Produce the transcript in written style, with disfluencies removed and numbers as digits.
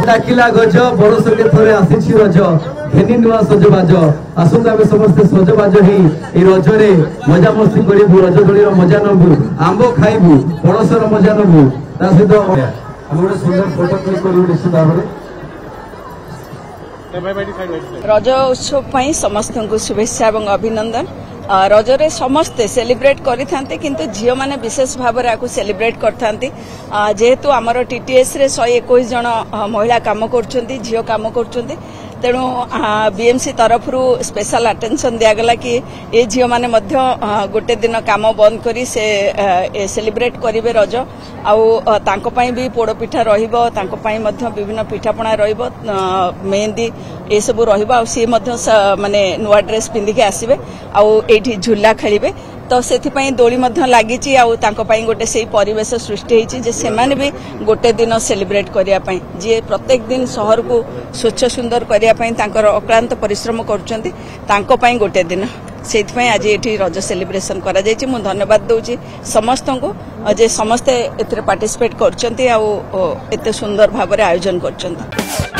डाकिला गज बरस के थरे आसी रज घेनी नुआ सजबाज आसंता आम समस्ते सजबाज ही रजरे मजा मस्ती करू रज दोली मजा नबू आंब खाइबू पड़ोसर मजा नबू सहित गोटे सुंदर फोटो क्लिक करू निश्चित भाव रज उत्सव समस्त को शुभेच्छा और अभिनंदन। रजरे समस्ते सेलिब्रेट करिथांते किंतु झियो माने विशेष भाव में सेलिब्रेट करथांती जेहेतु आमर टीटीएस रे 121 जन महिला काम करछंती झियो काम करछंती तेणु बीएमसी तरफ स्पेशल अटेंशन दिगला कि ये झियो माने मध्य गोटे दिन काम बंद करी से सेलिब्रेट करेंगे रज आउ भी पोड़पिठा रहिबो तांको पई मध्य विभिन्न पिठापणा रहिबो मेहंदी ये सब रहिबो सी माने नुआ ड्रेस पिंधिके आसीबे आउ एठी झुला खेलिबे तो से दोली लगी गोटे से परिवेश सृष्टि होती से माने भी गोटे दिन सेलिब्रेट करने जी प्रत्येक दिन शहर को स्वच्छ सुंदर करने अक्लांत परिश्रम कर गोटे दिन से आज ये रज सेलिब्रेशन करा जायछि। मु धन्यवाद दूची समस्त को जे समस्ते पार्टिसिपेट करछंती आ एते सुंदर भाव आयोजन करछंती।